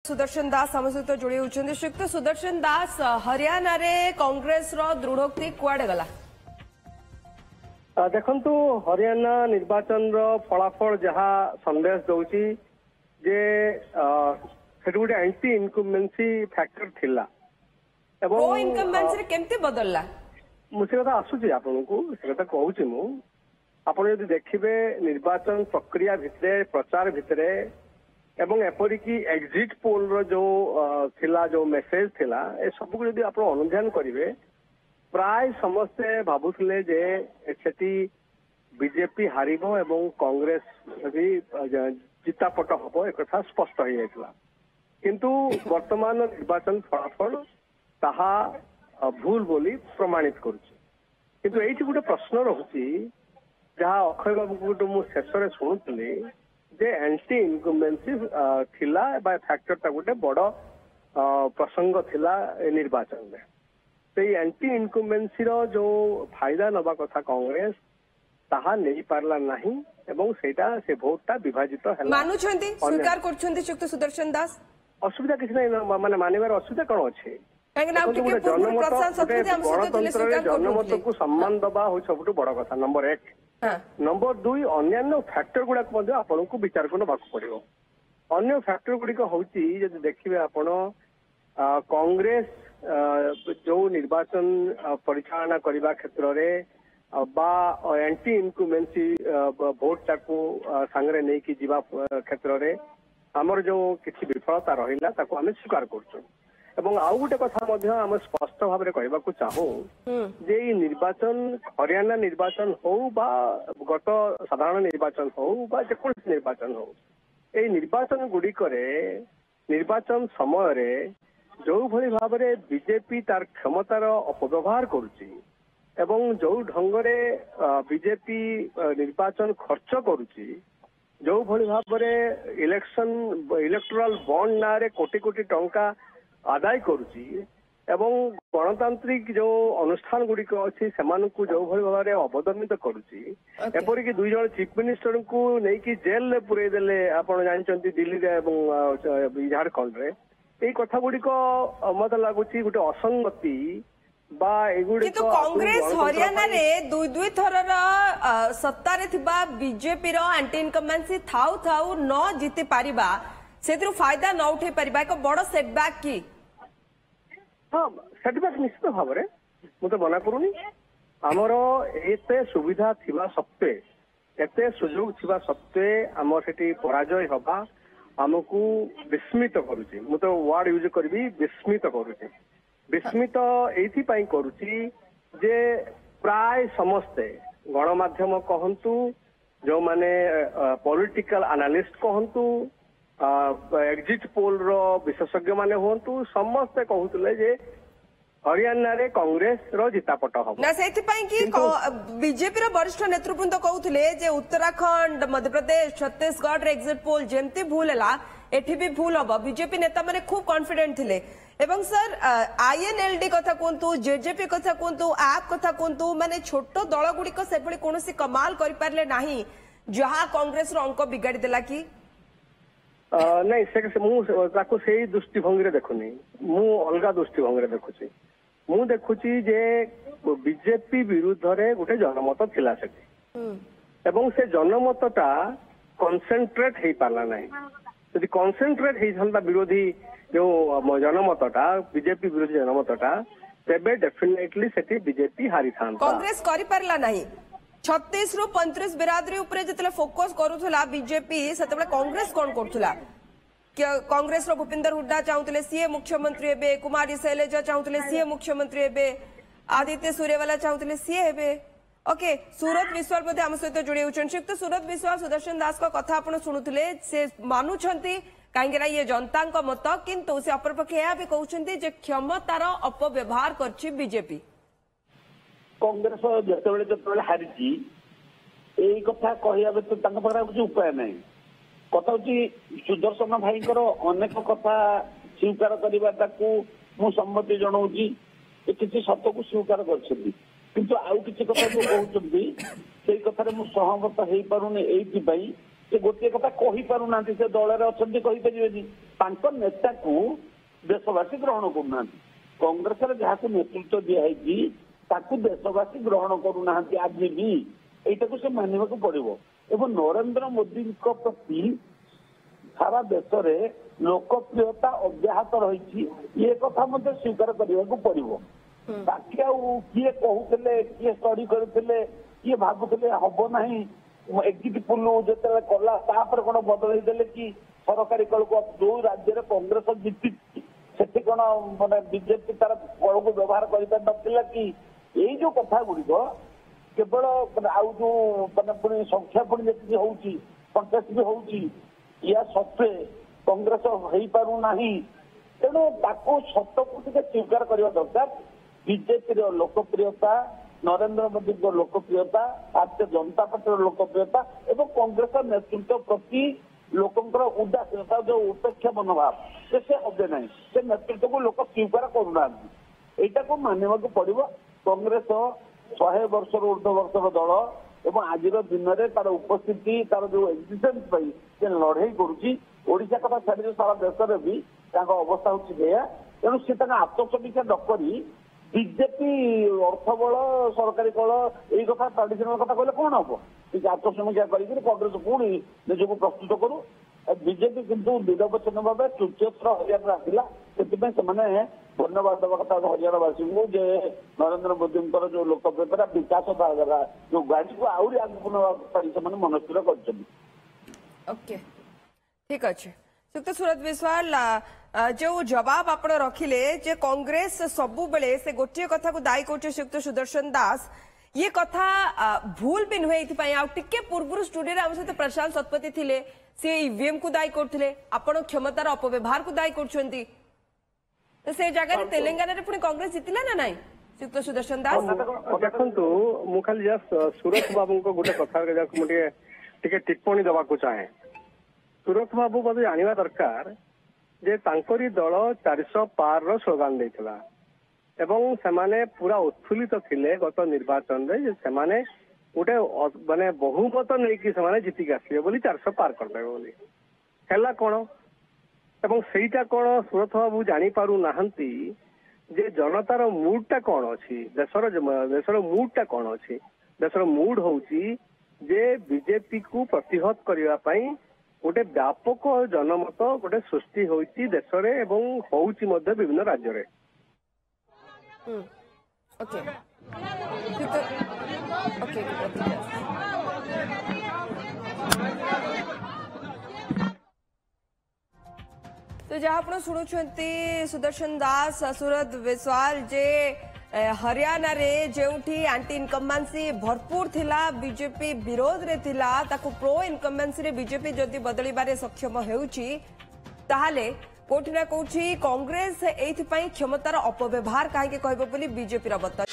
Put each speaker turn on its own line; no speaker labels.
सुदर्शन दास आम सहित जोड़ी होती श्रीयुक्त सुदर्शन दास हरियाणा रे कांग्रेस रो दृढ़ोक्ति कुआडे गला
देखंतु हरियाणा निर्वाचन रो फलाफल जहाँ संदेश दौची जे सेठ गोटे एंटी इनकम्बेंसी फैक्टर थिला
प्रो इनकम्बेंसी रे केमती बदलला
मुझे कथा आसुची आपनको से कथा कहूची मु आपण यदि देखिबे निर्वाचन प्रक्रिया भितरे प्रचार भितरे एवं एपरिकी एग्जिट पोल रो जो थिला जो मेसेज थिला ए सब को यदि आपण अनुध्यान करिवे प्राय समस्ते भाबुथिले जे सेठी बीजेपी हारिबो एवं कांग्रेस भी जितापट हबो एक कथा स्पष्ट हो जाइतला किंतु वर्तमान निर्वाचन फलाफल ताहा भूल बोली प्रमाणित करुछि किंतु एठी गोटे प्रश्न रहुछि जहाँ अक्षय बाबू को मु शेष रे शुणुଥିଲି जे एंटी इनकम्बेंसी थिला बा फैक्टर ता गोटे बड़ प्रसंग थिला निर्वाचन में से एंटी इनकम्बेंसी रो जो फायदा नबा कथा कांग्रेस ताहा नहीं पारला नहीं एवं सेटा से वोटटा विभाजित हला
मानुछंती स्वीकार करछंती श्रीयुक्त सुदर्शन दास
असुविधा किछ नै माने मानिबार असुविधा कोन अछि जनमत को सम्मान दबा हो सबुठ बड़ कथा नंबर 1 नंबर 2 अन्य फैक्टर गुड़ाक आपण को विचार को नबाक पड़ो अन्य फैक्टर गुड़िक हूँ जब देखिए आपण कांग्रेस जो निर्वाचन परिचालना करने क्षेत्र में बा एंटी इनकम्बेंसी भोट टाको सांगरे नहीं कि जीवा क्षेत्र में आमर जो किसी विफलता रहा ताको आम स्वीकार कर आउ गोटे कथा आम स्पष्ट भाव में कहवाक चाहू जे निर्वाचन हरियाणा निर्वाचन हो बा गत साधारण निर्वाचन हो बा जेकोसी निर्वाचन हो ए निर्वाचन गुड़िक निर्वाचन समय जो भली भाव में बीजेपी तार क्षमतार अपव्यवहार करुच्ची एवं जो ढंगरे बीजेपी निर्वाचन खर्च करुच्ची जो भली भाव में इलेक्शन इलेक्टोराल बॉन्ड ना रे कोटी कोटी टंका आदाय करुच्ची एवं गणतांत्रिक जो अनुष्ठान गुड़िक अच्छी से जो भाई भाव में अवदमित करुच्ची एपरिकी दुई जन चीफ मिनिस्टर को नहीं जेल पुरे देले आपण जानते दिल्ली झारखंड रे यही कथा गुड़िक मत लगुच गोटे असंगति
कांग्रेस हरियाणा रे दुई दुई थर सत्ता रे थिबा बीजेपी रो एंटी इनकम्बेंसी थाउ थाउ न जीति पारिबा से फायदा न उठे पारिबा एक बड़ सेटबैक की
हाँ सेटबैक निश्चित भाव में मुझे मना करूनी आमर एते सुविधा थिबा सत्वे एते सुजोग थिबा सत्वे आम सेठी पराजय हबा आमको विस्मित करुची मु तो वर्ड यूज करबी विस्मित करुची विस्मित एथि पई करुची जे प्राय समस्ते गणमाध्यम कहंतु जो माने पॉलिटिकल एनालिस्ट कहंतु एग्जिट पोल रो विशेषज्ञ माने होंतु समस्ते कहउतले जे हरियाणा रे कांग्रेस रो जितापट हबो
ना सेति पई कि बीजेपी रो वरिष्ठ नेतृवृंद कहउतले जे उत्तराखंड मध्य प्रदेश छत्तीसगढ़ रे एग्जिट पोल जेमती भूल हला एठी भी भूल हबो बीजेपी नेता माने खूब कॉन्फिडेंट थिले एवं सर आईएनएलडी कथा कोंतु जेजेपी कथा कोंतु आप कथा कोंतु माने छोटो दल गुडी को सेभली कोनोसी कमाल करि पारले नाही जहां कांग्रेस रो अंक बिगाड़ी देला की
नहीं से दृष्टिभंगी देखुनी मु अलग दृष्टिभंगी देखुची मु देखुची जे बीजेपी विरुद्ध रे गोटे जनमत थिला सेठी एवं से जनमतटा कन्सेंट्रेट हो पारला नहीं यदि कन्सेंट्रेट होता विरोधी जो जनमतटा बीजेपी विरोधी जनमतटा तेबे डेफिनेटली सेठी बीजेपी हारी था
कांग्रेस करि पारला नहीं 36 रु 35 बिरादरी उपरे जतले फोकस करूथला बीजेपी सेतबे कांग्रेस कोन करथला कांग्रेस रो भूपिंदर हुड्डा चाहूतले सीए मुख्यमंत्री हेबे कुमारी शैलजा चाहूतले सीए मुख्यमंत्री हेबे आदित्य सूर्यवाला चाहूतले सीए हेबे ओके सूरत विश्वास मध्ये हम सहित जोड़ी होछन श्रीयुक्त सूरत विश्वास सुदर्शन दास को कथा आपण सुनुथले से मानुछंती काहेकि ये जनता मत किंतु से अपरपक्ष यह भी कहउछंती जे क्षमतार अपव्यवहार करछि बीजेपी
कांग्रेस जिते हारी यही कथा कहया किसी उपाय ना कथा हूँ सुदर्शन भाई अनेक कथा स्वीकार करने मु सम्मति जनाऊँगी किसी सत को स्वीकार कर आउ किसी कथा जो कहते से कथार सहमत हो पारुनी से गोटे कथा कही पारुना से दल अच्छा कहीपरि नेता देशवासी ग्रहण करूना कांग्रेस जहाँ नेतृत्व दिखाई देशवासी ग्रहण करूना आज भी यू से मानवा पड़ो एवं नरेंद्र मोदी प्रति सारा देश में लोकप्रियता अब्याहत रही ये कथा स्वीकार करने को पड़ो बाकी किए कहते किए स्टडी करते किए भावुले हम ना एग्जिट पोल जो कला कौन बदल कि सरकारी कल को जो राज्य में कांग्रेस जीति से कौन मानने बीजेपी तार कल को व्यवहार कर कि यही जो कथा गुड़िक केवल आउ जो मैंने पुणी संख्या पुणी जी हूँ कंटेस्ट भी होती या सत्वे कांग्रेस हो पारुना तेणु सत को स्वीकार करने दरकार बीजेपी लोकप्रियता नरेंद्र मोदी लोकप्रियता भारतीय जनता पार्टी लोकप्रियता एवं कांग्रेस नेतृत्व प्रति लोकंर उदासीनता जो उपेक्षा मनोभाव से हे ना से नेतृत्व को लोक स्वीकार करूना यहाँ को मानवा पड़ो कांग्रेस 100 वर्ष ऊर्ध वर्षर दल एवं आज दिन में तार उपस्थिति तार जो एक्जिस्टेंस लड़े करुच्छा कथा छाड़ी सारा देश में भी अवस्था हूँ तेणु सी आत्मसमीक्षा नक बीजेपी अर्थ बल सरकारी कल यही कथा ट्राडिशनल कथा कहले कौन हम आत्मसमीक्षा कर कांग्रेस पुणी निजक प्रस्तुत करू बीजेपी किंतु निरवचन भाव तृतीय हरियाणा आसला से धन्यवाद देवा कथा हरियाणावासी को जे नरेंद्र मोदी जो लोकप्रियता विकास धारा जो गाड़ी को आहरी आगे नवा मनस्थिर कर
ठीक अच्छे सुक्त सूरत विश्वाल जो जवाब आप रखिले जे कांग्रेस सबु बेले से गोटे कथा को दायी कर सुक्त सुदर्शन दास ये कथा भूल भी नुहे टिके पूर्व स्टूडियो आम सहित प्रशांत शतपथी थिले से ईवीएम को दायी करते आपण क्षमतार अपव्यवहार को दायी कर से जगह तेलंगाना रे पुणी कांग्रेस जितिला ना नाई सुक्त सुदर्शन दास
देखंतु मु खाली जस्ट सूरत बाबू को गोटे कथा टिके टिप्पणी देवा को चाहे सूरत बाबू बोधे जाना दरकार जे तांकरी दल 400 पार रो स्लोगान देथिला एवं सेमाने पूरा उत्फुल्लित थिले गत निर्वाचन रे से माने गोटे माने बहुमत नहीं कि सेमाने जीतिक आसिबे बोली 400 पार करदेबे बोली हैला कोन एवं सेटा कोन सूरत बाबू जानी पारु नाहंती जे जनतार मूडटा कोन अछि देशर मूडटा कोन अछि देशर मूड होउची जे बीजेपी को प्रतिहत करबा पई गोटे व्यापक जनमत गोटे सृष्टि होइची देश रे एवं होउची मध्य विभिन्न राज्य रे
ओके तो जहाँ आप शुणुंट सुदर्शन दास सूरत विश्वाल जे हरियाणा रे जेउठी एंटी इनकम्बेंसी भरपूर थिला बीजेपी विरोध रे थिला ताकू प्रो इनकम्बेंसी रे बीजेपी जदि बदलिबारे सक्षम हेउची ताहाले कोठी ना कोठी कांग्रेस एथि पई क्षमतार अपव्यवहार काहे के कहबो बोली बीजेपी रा बता